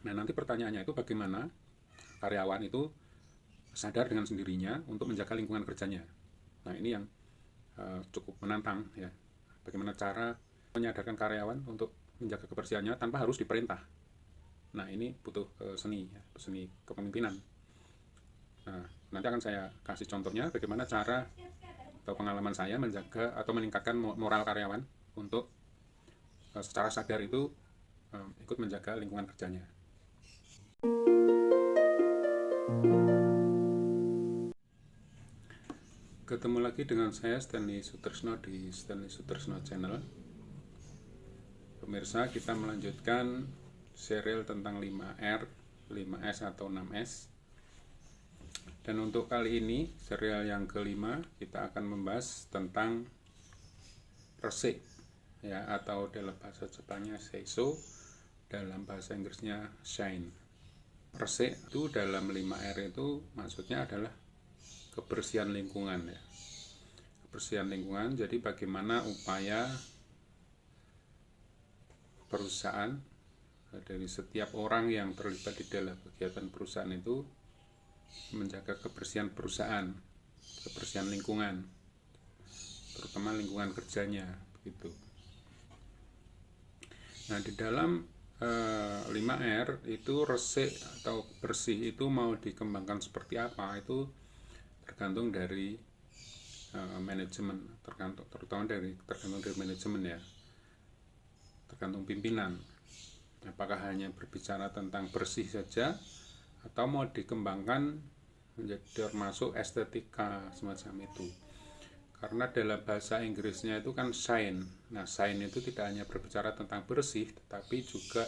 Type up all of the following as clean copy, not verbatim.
Nah, nanti pertanyaannya itu bagaimana karyawan itu sadar dengan sendirinya untuk menjaga lingkungan kerjanya. Nah, ini yang cukup menantang ya. Bagaimana cara menyadarkan karyawan untuk menjaga kebersihannya tanpa harus diperintah. Nah, ini butuh seni ya, seni kepemimpinan. Nah, nanti akan saya kasih contohnya bagaimana cara atau pengalaman saya menjaga atau meningkatkan moral karyawan untuk secara sadar itu ikut menjaga lingkungan kerjanya. Ketemu lagi dengan saya Stanley Sutresno di Stanley Sutresno Channel. Pemirsa, kita melanjutkan serial tentang 5R, 5S atau 6S. Dan untuk kali ini, serial yang kelima, kita akan membahas tentang resik ya, atau dalam bahasa Jepangnya seiso, dalam bahasa Inggrisnya shine. Resik itu dalam 5R itu maksudnya adalah kebersihan lingkungan ya. Kebersihan lingkungan, jadi bagaimana upaya perusahaan dari setiap orang yang terlibat di dalam kegiatan perusahaan itu menjaga kebersihan perusahaan, kebersihan lingkungan, terutama lingkungan kerjanya begitu. Nah, di dalam 5R itu resik atau bersih itu mau dikembangkan seperti apa itu tergantung dari manajemen, tergantung dari manajemen ya, tergantung pimpinan. Apakah hanya berbicara tentang bersih saja atau mau dikembangkan menjadi termasuk estetika semacam itu. Karena dalam bahasa Inggrisnya itu kan shine. Nah, shine itu tidak hanya berbicara tentang bersih, tetapi juga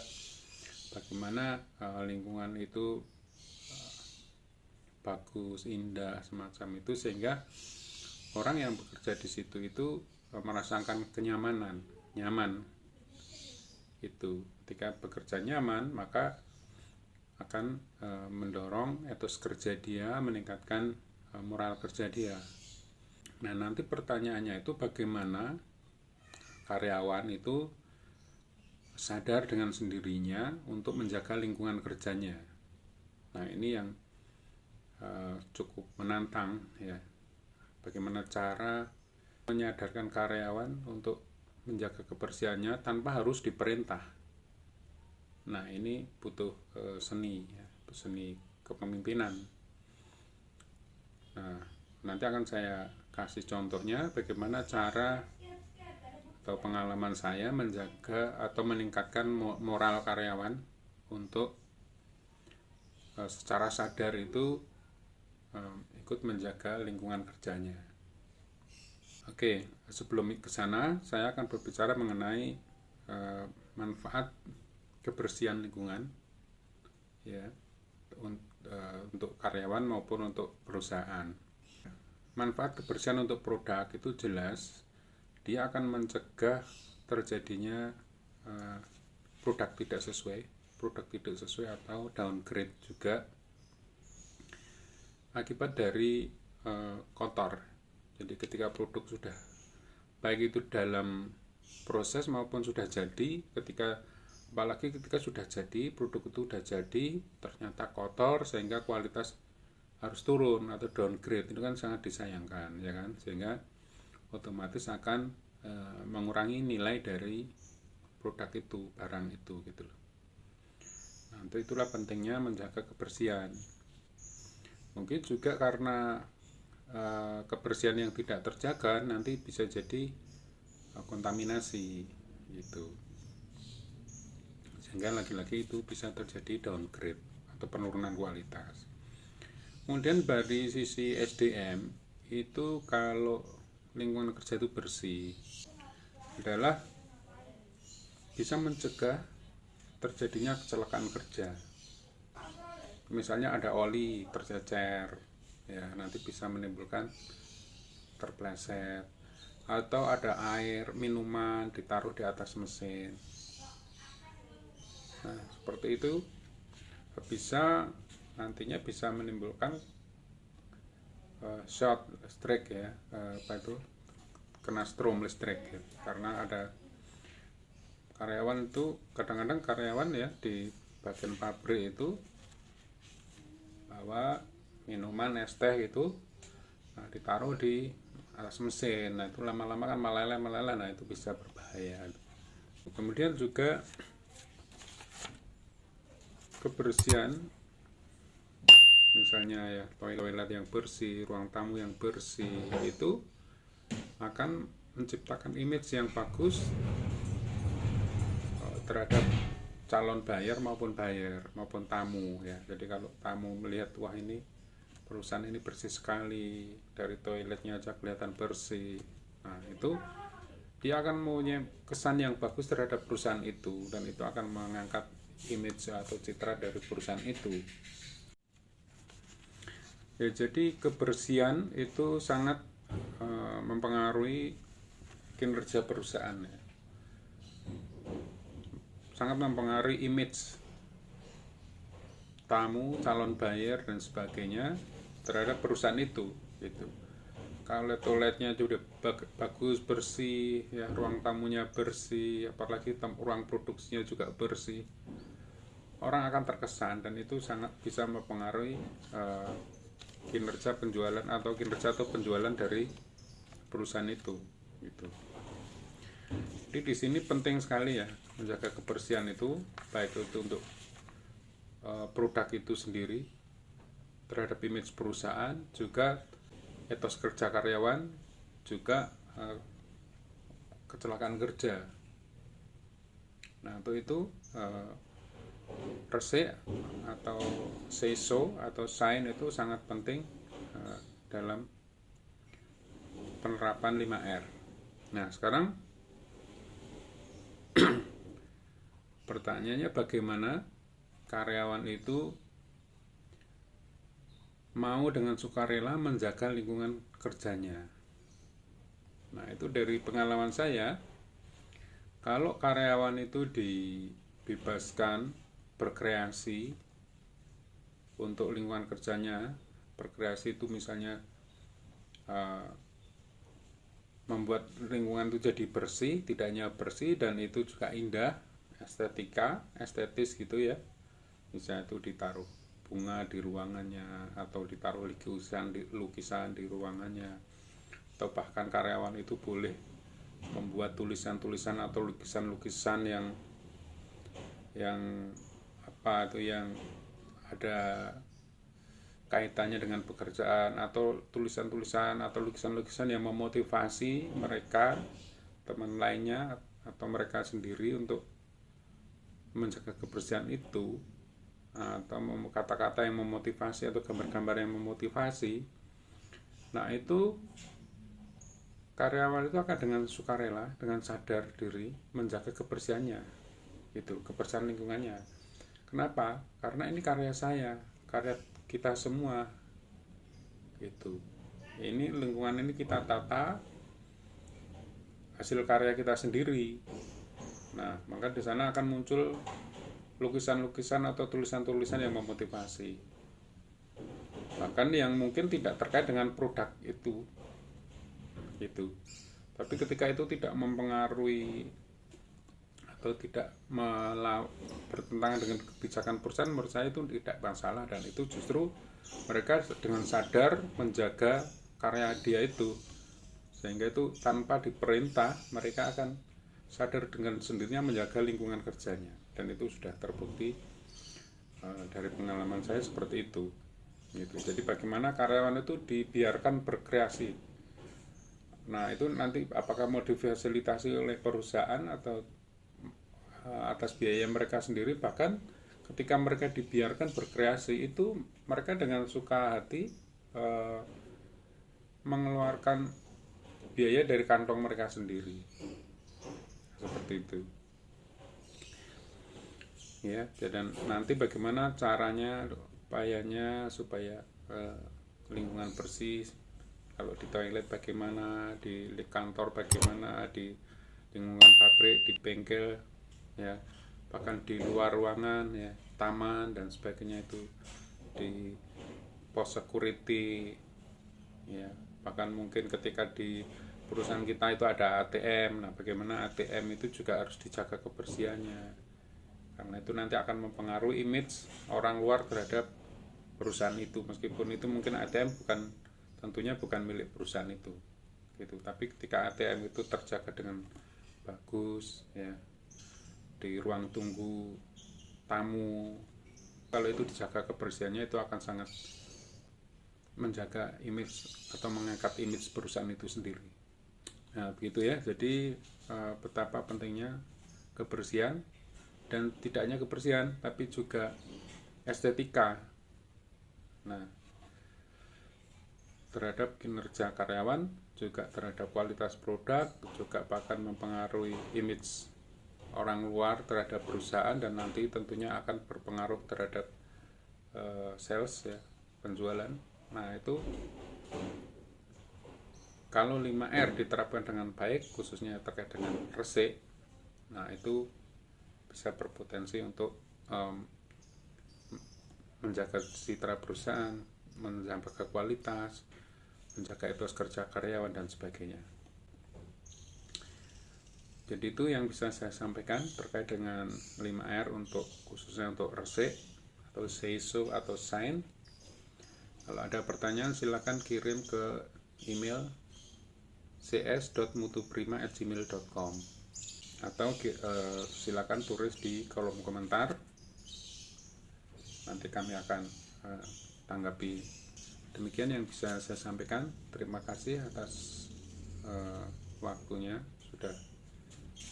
bagaimana lingkungan itu bagus, indah, semacam itu, sehingga orang yang bekerja di situ itu merasakan kenyamanan, nyaman. Itu ketika bekerja nyaman, maka akan mendorong etos kerja dia, meningkatkan moral kerja dia. Nah, nanti pertanyaannya itu bagaimana karyawan itu sadar dengan sendirinya untuk menjaga lingkungan kerjanya. Nah, ini yang cukup menantang ya. Bagaimana cara menyadarkan karyawan untuk menjaga kebersihannya tanpa harus diperintah. Nah, ini butuh seni ya, seni kepemimpinan. Nah, nanti akan saya kasih contohnya bagaimana cara atau pengalaman saya menjaga atau meningkatkan moral karyawan untuk secara sadar itu ikut menjaga lingkungan kerjanya. Oke, sebelum ke sana saya akan berbicara mengenai manfaat kebersihan lingkungan ya, untuk karyawan maupun untuk perusahaan. Manfaat kebersihan untuk produk itu jelas dia akan mencegah terjadinya produk tidak sesuai atau downgrade juga akibat dari kotor. Jadi ketika produk sudah baik itu dalam proses maupun sudah jadi, apalagi ketika sudah jadi, produk itu sudah jadi ternyata kotor sehingga kualitas harus turun atau downgrade, itu kan sangat disayangkan ya kan, sehingga otomatis akan mengurangi nilai dari produk itu, barang itu gitu loh. Nah, itulah pentingnya menjaga kebersihan. Mungkin juga karena kebersihan yang tidak terjaga nanti bisa jadi kontaminasi gitu, sehingga lagi-lagi itu bisa terjadi downgrade atau penurunan kualitas. Kemudian dari sisi SDM itu, kalau lingkungan kerja itu bersih adalah bisa mencegah terjadinya kecelakaan kerja. Misalnya ada oli tercecer ya, nanti bisa menimbulkan terpleset, atau ada air minuman ditaruh di atas mesin. Nah, seperti itu nantinya bisa menimbulkan short listrik ya, kena strom listrik ya. Karena ada karyawan itu, kadang-kadang karyawan ya bagian pabrik itu bahwa minuman es teh itu ditaruh di atas mesin. Nah itu lama-lama kan meleleh, nah itu bisa berbahaya. Kemudian juga kebersihan, misalnya ya toilet yang bersih, ruang tamu yang bersih, itu akan menciptakan image yang bagus terhadap calon buyer maupun tamu ya. Jadi kalau tamu melihat, wah ini perusahaan ini bersih sekali, dari toiletnya aja kelihatan bersih, nah itu dia akan punya kesan yang bagus terhadap perusahaan itu, dan itu akan mengangkat image atau citra dari perusahaan itu ya. Jadi kebersihan itu sangat mempengaruhi kinerja perusahaan ya, sangat mempengaruhi image tamu, calon buyer dan sebagainya terhadap perusahaan itu gitu. Kalau toiletnya sudah bagus, bersih ya, ruang tamunya bersih, apalagi ruang produksinya juga bersih, orang akan terkesan, dan itu sangat bisa mempengaruhi kinerja penjualan dari perusahaan itu gitu. Jadi di sini penting sekali ya menjaga kebersihan itu, baik itu untuk produk itu sendiri, terhadap image perusahaan, juga etos kerja karyawan, juga kecelakaan kerja. Nah untuk itu resik atau say so atau sign itu sangat penting dalam penerapan 5R. Nah sekarang pertanyaannya, bagaimana karyawan itu mau dengan sukarela menjaga lingkungan kerjanya. Nah itu dari pengalaman saya, kalau karyawan itu dibebaskan berkreasi untuk lingkungan kerjanya, berkreasi itu misalnya membuat lingkungan itu jadi bersih, tidak hanya bersih dan itu juga indah, estetis gitu ya. Misalnya itu ditaruh bunga di ruangannya, atau ditaruh lukisan di ruangannya, atau bahkan karyawan itu boleh membuat tulisan-tulisan atau lukisan-lukisan yang ada kaitannya dengan pekerjaan, atau tulisan-tulisan atau lukisan-lukisan yang memotivasi mereka, teman lainnya, atau mereka sendiri untuk menjaga kebersihan itu, atau kata-kata yang memotivasi atau gambar-gambar yang memotivasi. Nah itu karyawan itu akan dengan sukarela, dengan sadar diri menjaga kebersihannya, itu kebersihan lingkungannya. Kenapa? Karena ini karya saya, karya kita semua gitu. Ini lingkungan ini kita tata, hasil karya kita sendiri. Nah maka di sana akan muncul lukisan-lukisan atau tulisan-tulisan yang memotivasi, bahkan yang mungkin tidak terkait dengan produk itu gitu. Tapi ketika itu tidak mempengaruhi atau tidak bertentangan dengan kebijakan perusahaan, menurut saya itu tidak masalah, dan itu justru mereka dengan sadar menjaga karya dia itu, sehingga itu tanpa diperintah mereka akan sadar dengan sendirinya menjaga lingkungan kerjanya, dan itu sudah terbukti dari pengalaman saya seperti itu gitu. Jadi bagaimana karyawan itu dibiarkan berkreasi. Nah itu nanti apakah mau difasilitasi oleh perusahaan atau atas biaya mereka sendiri, bahkan ketika mereka dibiarkan berkreasi itu mereka dengan suka hati mengeluarkan biaya dari kantong mereka sendiri, seperti itu ya. Dan nanti bagaimana caranya, upayanya supaya lingkungan bersih, kalau di toilet bagaimana, di kantor bagaimana, di lingkungan pabrik, di bengkel ya, bahkan di luar ruangan ya, taman dan sebagainya, itu di pos security ya, bahkan mungkin ketika di perusahaan kita itu ada ATM. Nah bagaimana ATM itu juga harus dijaga kebersihannya karena itu nanti akan mempengaruhi image orang luar terhadap perusahaan itu, meskipun itu mungkin ATM tentunya bukan milik perusahaan itu gitu. Tapi ketika ATM itu terjaga dengan bagus ya, di ruang tunggu tamu, kalau itu dijaga kebersihannya, itu akan sangat menjaga image atau mengangkat image perusahaan itu sendiri. Nah begitu ya, jadi betapa pentingnya kebersihan, dan tidak hanya kebersihan tapi juga estetika. Nah terhadap kinerja karyawan, juga terhadap kualitas produk, juga bahkan mempengaruhi image orang luar terhadap perusahaan, dan nanti tentunya akan berpengaruh terhadap sales ya, penjualan. Nah itu kalau 5R diterapkan dengan baik, khususnya terkait dengan resik, nah itu bisa berpotensi untuk menjaga citra perusahaan, menjaga kualitas, menjaga etos kerja karyawan, dan sebagainya. Jadi itu yang bisa saya sampaikan terkait dengan 5R untuk khususnya untuk resik atau say so atau sign. Kalau ada pertanyaan silakan kirim ke email cs.mutuprima@gmail.com atau silakan tulis di kolom komentar, nanti kami akan tanggapi. Demikian yang bisa saya sampaikan. Terima kasih atas waktunya sudah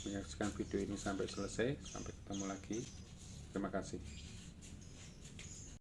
menyaksikan video ini sampai selesai. Sampai ketemu lagi. Terima kasih.